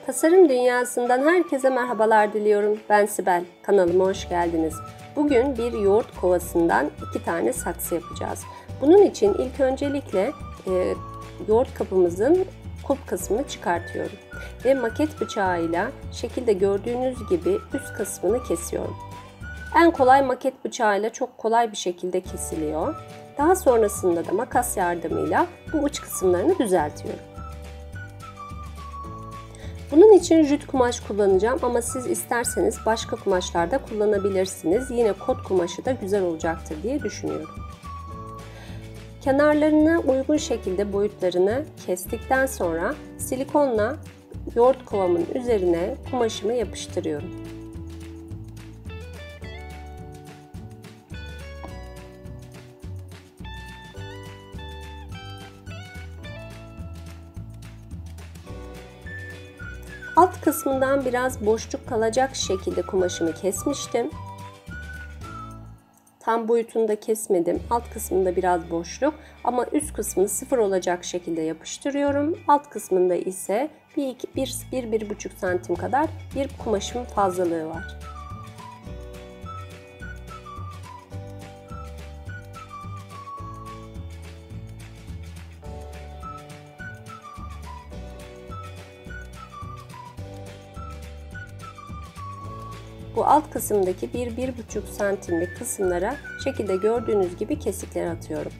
Tasarım dünyasından herkese merhabalar diliyorum. Ben Sibel. Kanalıma hoş geldiniz. Bugün bir yoğurt kovasından 2 tane saksı yapacağız. Bunun için ilk öncelikle yoğurt kabımızın kulp kısmını çıkartıyorum. Ve maket bıçağıyla şekilde gördüğünüz gibi üst kısmını kesiyorum. En kolay maket bıçağıyla çok kolay bir şekilde kesiliyor. Daha sonrasında da makas yardımıyla bu uç kısımlarını düzeltiyorum. Bunun için jüt kumaş kullanacağım ama siz isterseniz başka kumaşlarda kullanabilirsiniz. Yine kot kumaşı da güzel olacaktır diye düşünüyorum. Kenarlarına uygun şekilde boyutlarını kestikten sonra silikonla yoğurt kovamın üzerine kumaşımı yapıştırıyorum. Alt kısmından biraz boşluk kalacak şekilde kumaşımı kesmiştim. Tam boyutunda kesmedim. Alt kısmında biraz boşluk ama üst kısmını sıfır olacak şekilde yapıştırıyorum. Alt kısmında ise 1-1,5 santim kadar bir kumaşımın fazlalığı var. Bu alt kısımdaki 1-1,5 santimlik kısımlara şekilde gördüğünüz gibi kesikler atıyorum.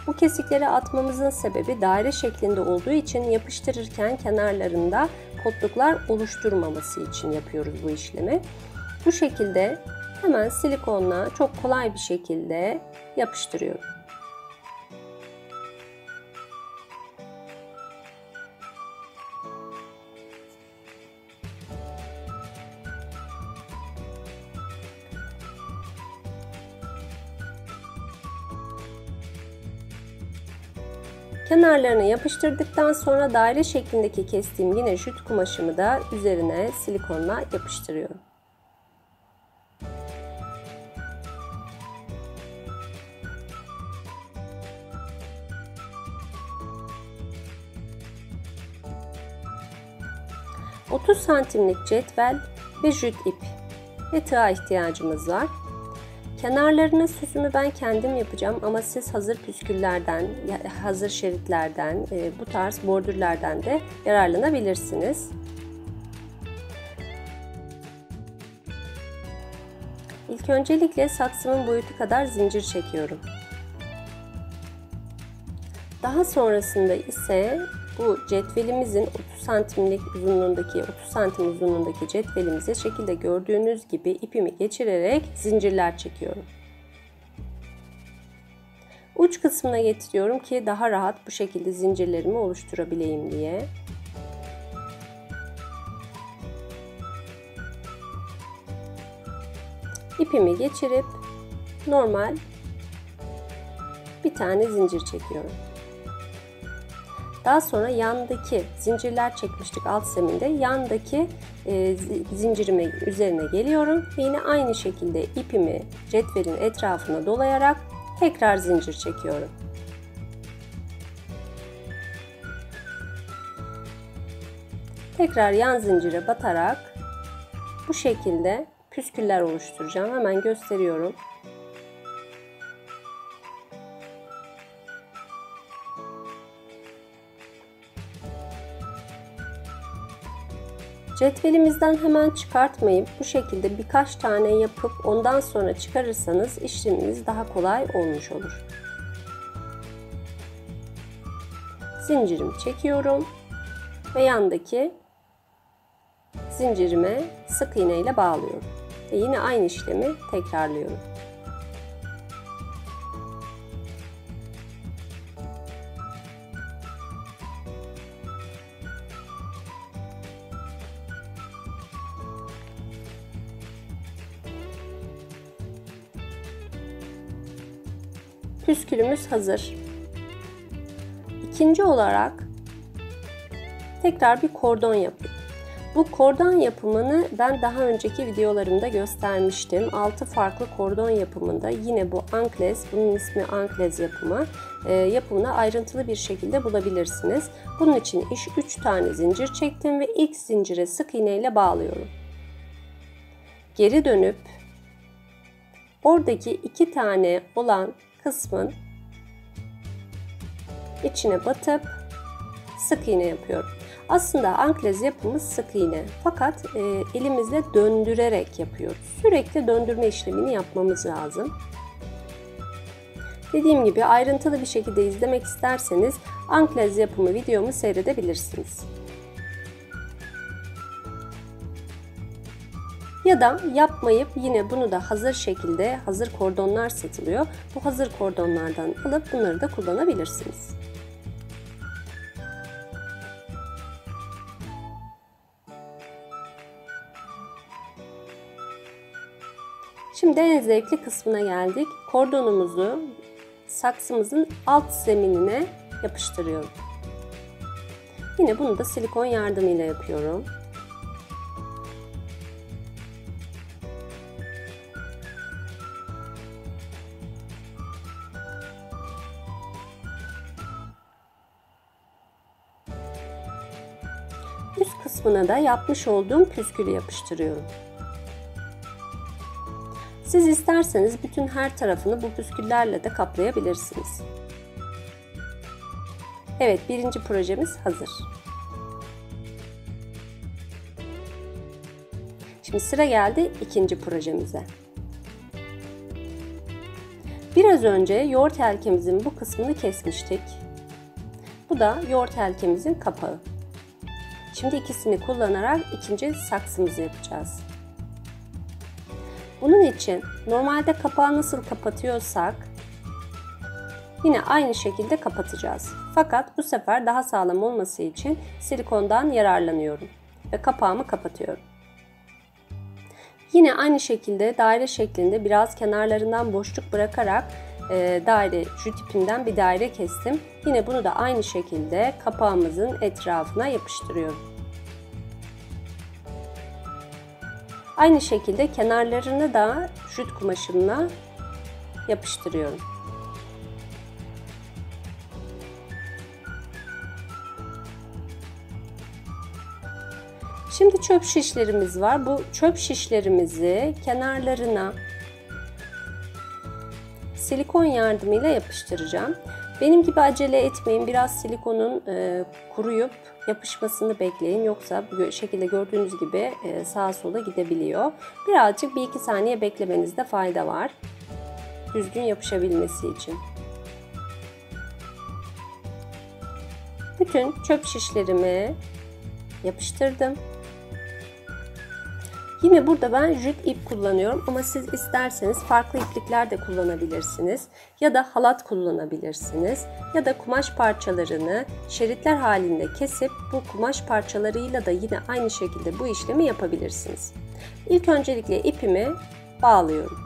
Bu kesikleri atmamızın sebebi daire şeklinde olduğu için yapıştırırken kenarlarında potluklar oluşturmaması için yapıyoruz bu işlemi. Bu şekilde hemen silikonla çok kolay bir şekilde yapıştırıyorum. Kenarlarını yapıştırdıktan sonra daire şeklindeki kestiğim yine jüt kumaşımı da üzerine silikonla yapıştırıyorum. ...30 santimlik cetvel ve jüt ip ve tığa ihtiyacımız var. Kenarlarının süsümü ben kendim yapacağım ama siz hazır püsküllerden, hazır şeritlerden, bu tarz bordürlerden de yararlanabilirsiniz. İlk öncelikle saksımın boyutu kadar zincir çekiyorum. Daha sonrasında ise bu cetvelimizin 30 santimlik uzunluğundaki 30 santim uzunluğundaki cetvelimize şekilde gördüğünüz gibi ipimi geçirerek zincirler çekiyorum. Uç kısmına getiriyorum ki daha rahat bu şekilde zincirlerimi oluşturabileyim diye. İpimi geçirip normal bir tane zincir çekiyorum. Daha sonra yandaki zincirler çekmiştik alt zeminde, yandaki zincirimin üzerine geliyorum ve yine aynı şekilde ipimi cetvelin etrafına dolayarak tekrar zincir çekiyorum. Tekrar yan zincire batarak bu şekilde püsküller oluşturacağım. Hemen gösteriyorum. Cetvelimizden hemen çıkartmayıp bu şekilde birkaç tane yapıp ondan sonra çıkarırsanız işleminiz daha kolay olmuş olur. Zincirimi çekiyorum ve yandaki zincirime sık iğne ile bağlıyorum. Ve yine aynı işlemi tekrarlıyorum. Püskülümüz hazır. İkinci olarak tekrar bir kordon yapayım. Bu kordon yapımını ben daha önceki videolarımda göstermiştim. 6 farklı kordon yapımında yine bu Anklez, bunun ismi Anklez yapımı, yapımını ayrıntılı bir şekilde bulabilirsiniz. Bunun için 3 tane zincir çektim ve ilk zincire sık iğne ile bağlıyorum. Geri dönüp oradaki 2 tane olan kısmın içine batıp sık iğne yapıyorum. Aslında anklez yapımı sık iğne, fakat elimizle döndürerek yapıyoruz. Sürekli döndürme işlemini yapmamız lazım. Dediğim gibi ayrıntılı bir şekilde izlemek isterseniz anklez yapımı videomu seyredebilirsiniz. Ya da yapmayıp yine bunu da hazır şekilde, hazır kordonlar satılıyor. Bu hazır kordonlardan alıp bunları da kullanabilirsiniz. Şimdi en zevkli kısmına geldik. Kordonumuzu saksımızın alt zeminine yapıştırıyorum. Yine bunu da silikon yardımıyla yapıyorum. Üst kısmına da yapmış olduğum püskülü yapıştırıyorum. Siz isterseniz bütün her tarafını bu püsküllerle de kaplayabilirsiniz. Evet, birinci projemiz hazır. Şimdi sıra geldi ikinci projemize. Biraz önce yoğurt helkemizin bu kısmını kesmiştik. Bu da yoğurt helkemizin kapağı. Şimdi ikisini kullanarak ikinci saksımızı yapacağız. Bunun için normalde kapağı nasıl kapatıyorsak yine aynı şekilde kapatacağız. Fakat bu sefer daha sağlam olması için silikondan yararlanıyorum ve kapağımı kapatıyorum. Yine aynı şekilde daire şeklinde biraz kenarlarından boşluk bırakarak daire, jüt ipinden bir daire kestim. Yine bunu da aynı şekilde kapağımızın etrafına yapıştırıyorum. Aynı şekilde kenarlarını da jüt kumaşımla yapıştırıyorum. Şimdi çöp şişlerimiz var. Bu çöp şişlerimizi kenarlarına silikon yardımıyla yapıştıracağım. Benim gibi acele etmeyin. Biraz silikonun kuruyup yapışmasını bekleyin. Yoksa bu şekilde gördüğünüz gibi sağa sola gidebiliyor. Birazcık 1-2 saniye beklemenizde fayda var. Düzgün yapışabilmesi için. Bütün çöp şişlerimi yapıştırdım. Yine burada ben jüt ip kullanıyorum ama siz isterseniz farklı iplikler de kullanabilirsiniz. Ya da halat kullanabilirsiniz. Ya da kumaş parçalarını şeritler halinde kesip bu kumaş parçalarıyla da yine aynı şekilde bu işlemi yapabilirsiniz. İlk öncelikle ipimi bağlıyorum.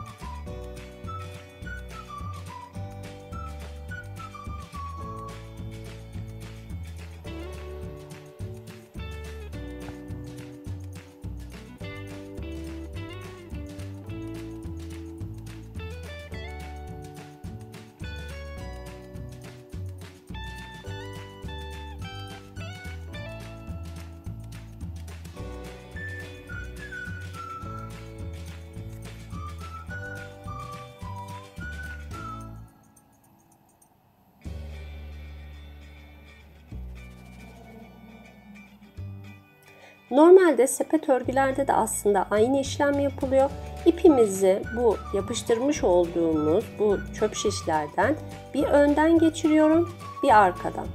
Normalde sepet örgülerde de aslında aynı işlem yapılıyor. İpimizi bu yapıştırmış olduğumuz bu çöp şişlerden bir önden geçiriyorum, bir arkadan.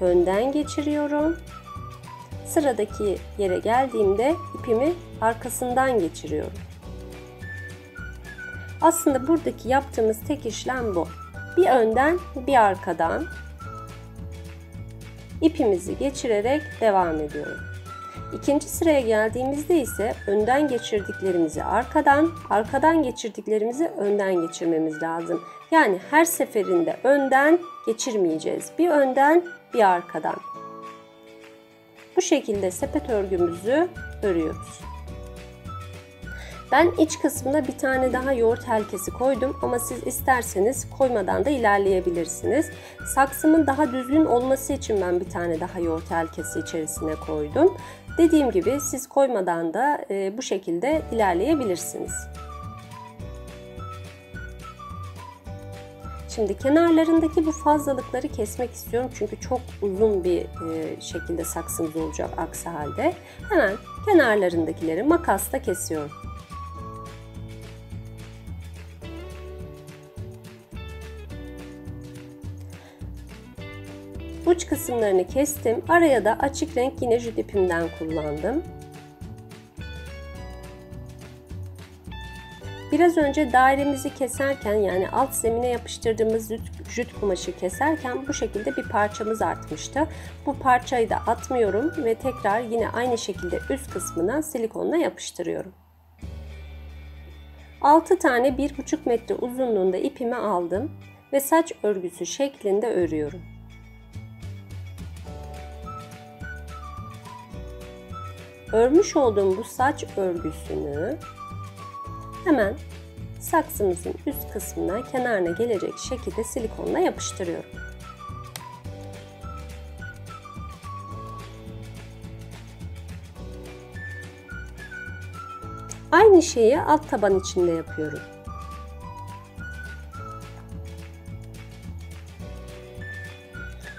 Önden geçiriyorum. Sıradaki yere geldiğimde ipimi arkasından geçiriyorum. Aslında buradaki yaptığımız tek işlem bu. Bir önden, bir arkadan ipimizi geçirerek devam ediyorum. İkinci sıraya geldiğimizde ise önden geçirdiklerimizi arkadan, arkadan geçirdiklerimizi önden geçirmemiz lazım. Yani her seferinde önden geçirmeyeceğiz. Bir önden, bir arkadan. Bu şekilde sepet örgümüzü örüyoruz. Ben iç kısmına bir tane daha yoğurt helkesi koydum ama siz isterseniz koymadan da ilerleyebilirsiniz. Saksımın daha düzgün olması için ben bir tane daha yoğurt helkesi içerisine koydum. Dediğim gibi siz koymadan da bu şekilde ilerleyebilirsiniz. Şimdi kenarlarındaki bu fazlalıkları kesmek istiyorum çünkü çok uzun bir şekilde saksımız olacak aksi halde. Hemen kenarlarındakileri makasla kesiyorum. Uç kısımlarını kestim. Araya da açık renk yine jüt ipimden kullandım. Biraz önce dairemizi keserken, yani alt zemine yapıştırdığımız jüt kumaşı keserken bu şekilde bir parçamız artmıştı. Bu parçayı da atmıyorum ve tekrar yine aynı şekilde üst kısmına silikonla yapıştırıyorum. 6 tane 1,5 metre uzunluğunda ipimi aldım ve saç örgüsü şeklinde örüyorum. Örmüş olduğum bu saç örgüsünü hemen saksımızın üst kısmına, kenarına gelecek şekilde silikonla yapıştırıyorum. Aynı şeyi alt taban içinde yapıyorum.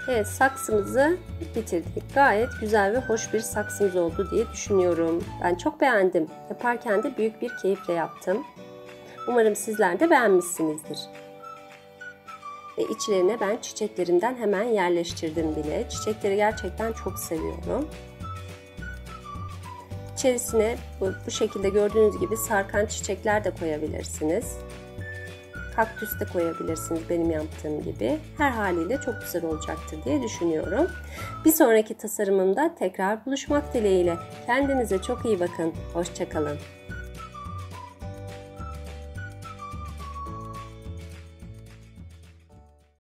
Evet, saksımızı bitirdik. Gayet güzel ve hoş bir saksımız oldu diye düşünüyorum. Ben çok beğendim. Yaparken de büyük bir keyifle yaptım. Umarım sizler de beğenmişsinizdir. Ve içlerine ben çiçeklerimden hemen yerleştirdim bile. Çiçekleri gerçekten çok seviyorum. İçerisine bu şekilde gördüğünüz gibi sarkan çiçekler de koyabilirsiniz. Kaktüs de koyabilirsiniz benim yaptığım gibi. Her haliyle çok güzel olacaktır diye düşünüyorum. Bir sonraki tasarımımda tekrar buluşmak dileğiyle. Kendinize çok iyi bakın. Hoşça kalın.